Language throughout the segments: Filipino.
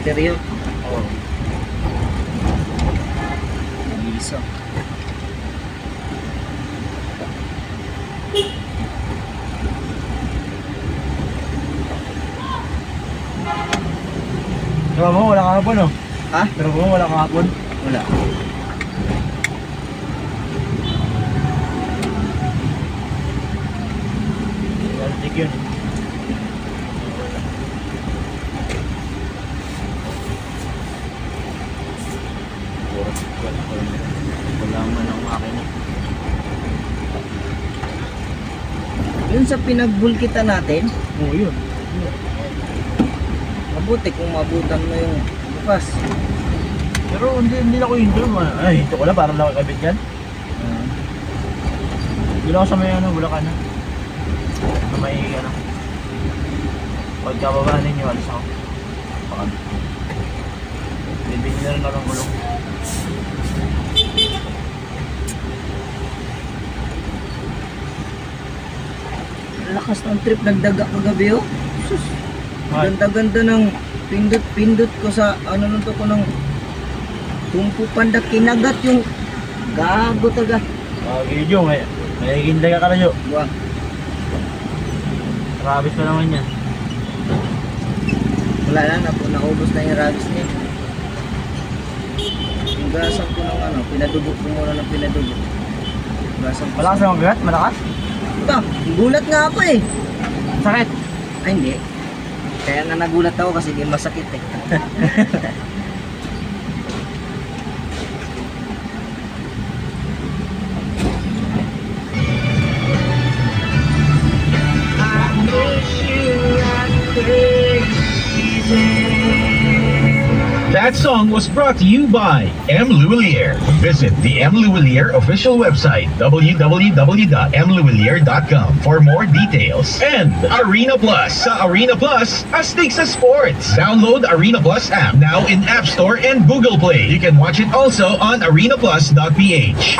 interior. Oo. Isa. Pero mo, wala kahapon, no? Ha? Pero mo, wala kahapon. Wala. Baltic yun. Wala man ang makina. Yun sa pinagbulkita natin, Oo, yun. mabuti kung mabutan mo yung bukas. Pero hindi na ko yun doon. Ay, ito ko lang, parang nakakabit yan. Doon ako sa may Bulacan na. Sa may pagkababa ninyo, alis ako. Pakabit. Bibili na rin ako ng gulong. Lakas ng trip, nagdaga kagabi oh. Sus. Ay. Ganda-ganda ng pindot-pindot ko sa ano nung to ko ng Tumpu Panda, kinagat yung gago taga. Video, may ginday ka na yun. Buwang. Rabis pa naman yan. Wala na, naubos na yung rabbis niya. Hugasan ko ng pinadugo ko muna ng pinadugo. Hugasan ko. Malakas ang mabigat? Malakas? Ito, gulat nga ako eh. Sakit. Ay hindi. Kaya nga nagulat ako kasi di masakit eh. That song was brought to you by M. Luwalier. Visit the M. Luwalier official website, www.mluwalier.com for more details. And Arena Plus. Sa Arena Plus, astig sa sports. Download Arena Plus app now in App Store and Google Play. You can watch it also on arenaplus.ph.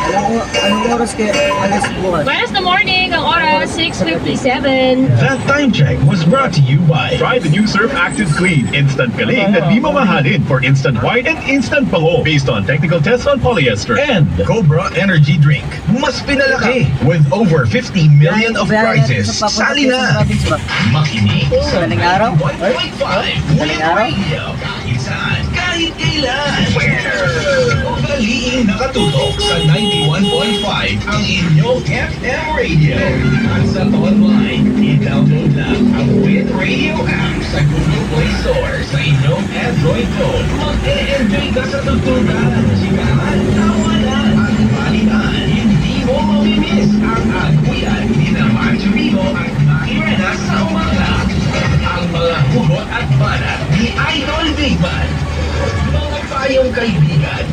Anong oras kayo alas bukas? Buenas na morning, ang oras 6:57. That time check was brought to you by Try the new Surf Active Clean. Instant galing na di mamahalin for instant white and instant bango based on technical tests on polyester. And Cobra Energy Drink. Mas pinalaki with over 50 million of prizes. Sali na! Makinig sa Madaling araw? 1.5 Madaling araw? Radio. Kahit saan, kahit kailan. Ugaliing nakatutok sa 91.5 ang inyong FM radio. At sa online, i-download lang ang Win Radio app sa Google Play Store sa inyong Android phone. Mag-e-enjoy ka sa tugtugan, chikahan, tawanan, at balikan. Hindi mo mamimiss ang agpuyan ni na Macho Vivo at Maki Rena sa umaga. Ang mga hugot at banat ni Idol Bigman. Mga payong kaibigan.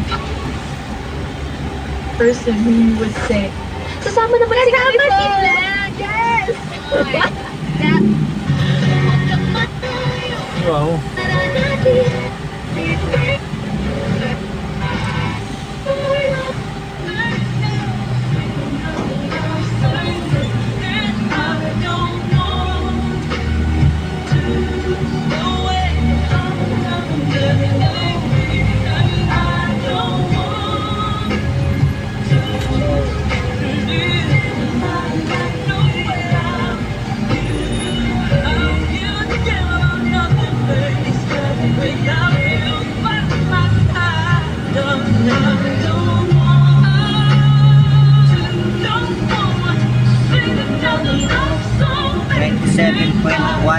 Person who would say, sasama naman si Kapatid! Yes! Wow.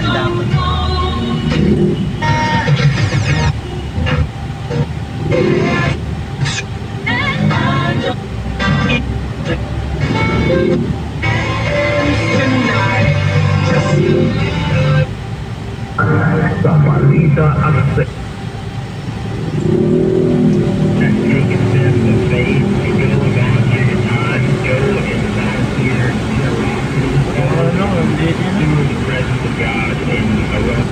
dapat. Samarita at and taking steps of faith to go about your time, go inside here, into the presence of God and around.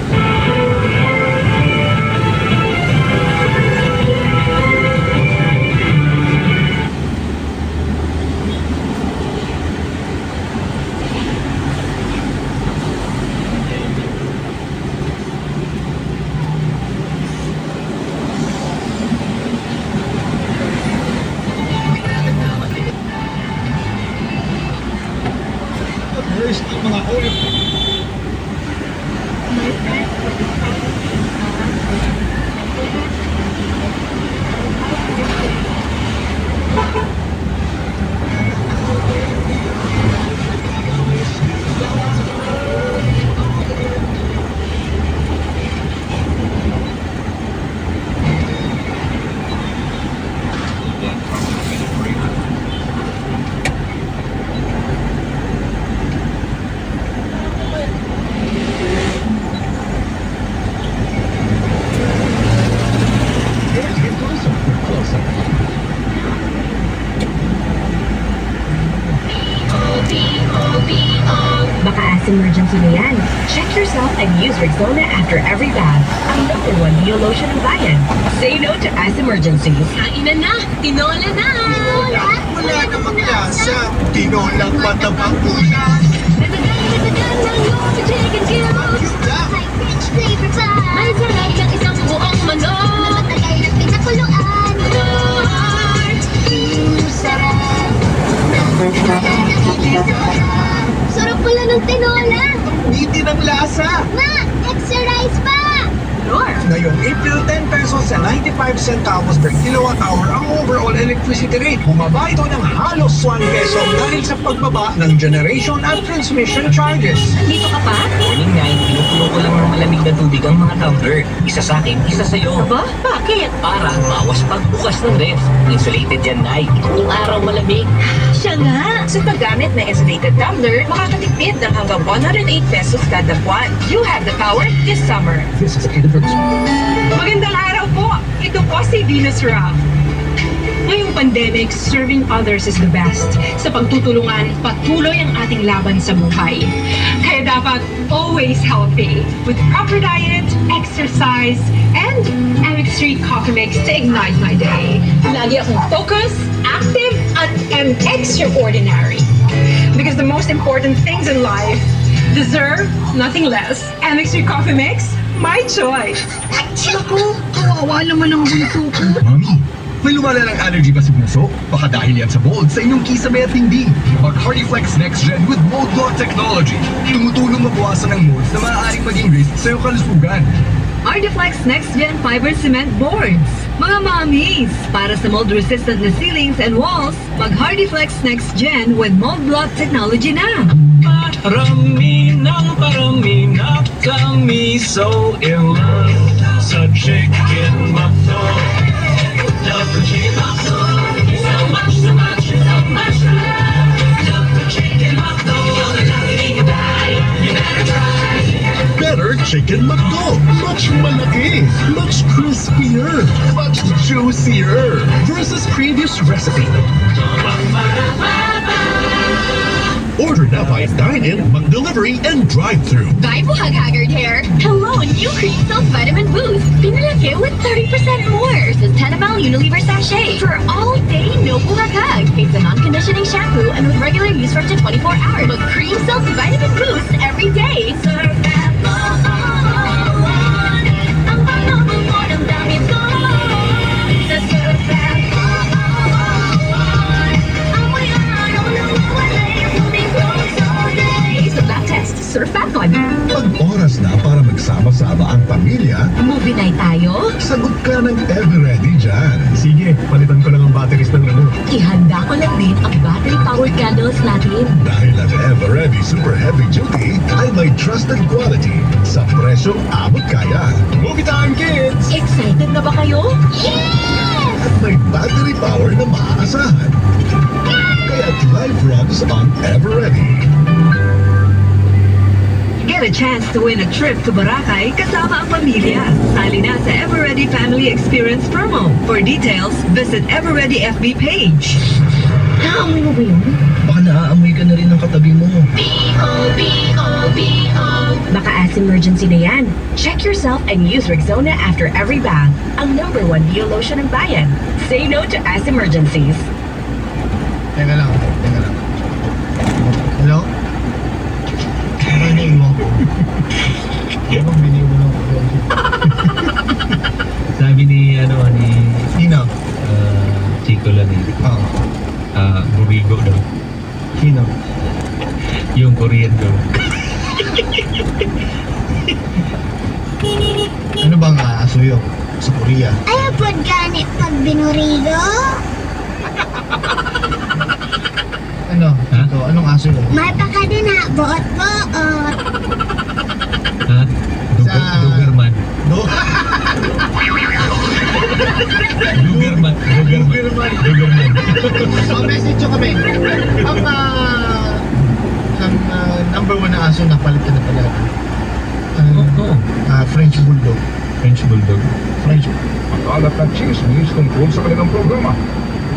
Maka-ass emergency na yan. Check yourself and use Rexona after every bath. Ang #1 Bio Lotion ng bayan. Say no to ass emergencies. Kainan na! Tinola na! Wala namang lasa. Tinolang matabang ulam. May sarap ng isang buong manok. Matagal na pinakuluan. Sarap pala ng tinola. Bitin ang lasa. Ma, extra rice pa. Ngayong April, 10 pesos sa 95 centavos per kilowatt hour ang overall electricity rate. Bumaba ito ng halos 1 peso dahil sa pagbaba ng generation at transmission charges. Dito ka pa? Morning 9, pinupuno ko lang ng malamig na tubig ang mga tumbler. Isa sa akin, isa sa'yo. Aba, bakit? Para bawas pagbukas ng ref. Insulated yan, Nay. Kung araw malamig. Siya nga! Sa paggamit ng insulated tumbler, makakatipid ng hanggang 108 pesos kada buwan. You have the power this summer. This is Edinburgh. Magandang araw po! Ito po si Venus Raff. Ngayong pandemic, serving others is the best. Sa pagtutulungan, patuloy ang ating laban sa buhay. Kaya dapat always healthy with proper diet, exercise, and MX3 Coffee Mix to ignite my day. Lagi akong focused, active, at extraordinary. Because the most important things in life deserve nothing less. MX3 Coffee Mix, my choice. Ako, kawawa naman ang bunso ko. Mami, may lumala ng allergy ba sa bunso? Baka dahil yan sa mold sa inyong kisame at hindi. Mag Hardiflex Next Gen with Mold Block Technology. Tumutulong mabawasan ng molds na maaaring maging risk sa iyong kalusugan. Ardeflex Next Gen Fiber Cement Boards. Mga mommies, para sa mold-resistant na ceilings and walls, mag-Hardiflex Next Gen with Mold Block Technology na. Parami na kami so in love sa chicken McDo. Love the chicken McDo. So much, so much, so much love. Love the chicken McDo. You'll never think about it. You better try. Better Chicken McDo. Much malaki. Much crispier. Much juicier. Versus previous recipe. Order now by dine-in, mag-delivery, and drive-thru. Buy Buhag-Haggard Hair. Hello, new Cream Silk Vitamin Boost. Pinalaki with 30% more. Says Tenabal Unilever Sachet. For all day, no buhag-hag. It's a non-conditioning shampoo and with regular use for up to 24 hours. But Cream Silk Vitamin Boost every day. Serve that ang panahon mo ng dami ko. Sa serve that amoy araw na mawala yung tubig rose all day. Sa black test, Surf Fatcon. Pag oras na para magsama-sama ang pamilya, Movie night tayo? sagot ka ng Everready dyan. Sige, palitan ko lang ang batteries ng ano. Ihanda ko lang din ang battery-powered candles natin. Dahil ang Everready Super Heavy Duty ay may trusted quality sa presyong abot kaya. Movie time, kids! Excited na ba kayo? At may battery power na maaasahan. Kaya't life runs on Everready. Get a chance to win a trip to Boracay kasama ang pamilya. Sali na sa Everready Family Experience promo. For details, visit Everready FB page. Naamoy mo ba yun? Baka naaamoy ka na rin ng katabi mo. Maka-ass emergency na yan. Check yourself and use Rexona after every bath. Ang #1 Bio Lotion ng bayan. Say no to ass emergencies. Teka lang. Hello? Ano name mo? Ano binigay mo ng Sabi ni Sino? Chico lang Oo. Bumigo daw. Sino? Yung Korean daw. Ano bang aso yun? Sa Korea? Ayaw po ganit pag binurigo. Ano? Ha? Ito, anong aso yun? Mata ka din ha, buot. Ha? Sa- Dugerman. Do? Dugerman. Message nyo kami. Ang number 1 na aso na palit ka na pala. Oo. French Bulldog. French Bulldog. French Kalat at chismis tungkol sa kanilang programa.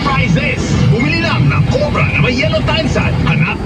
Try this! Bumili lang ng Cobra na may yellow timesad. Hanap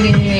maging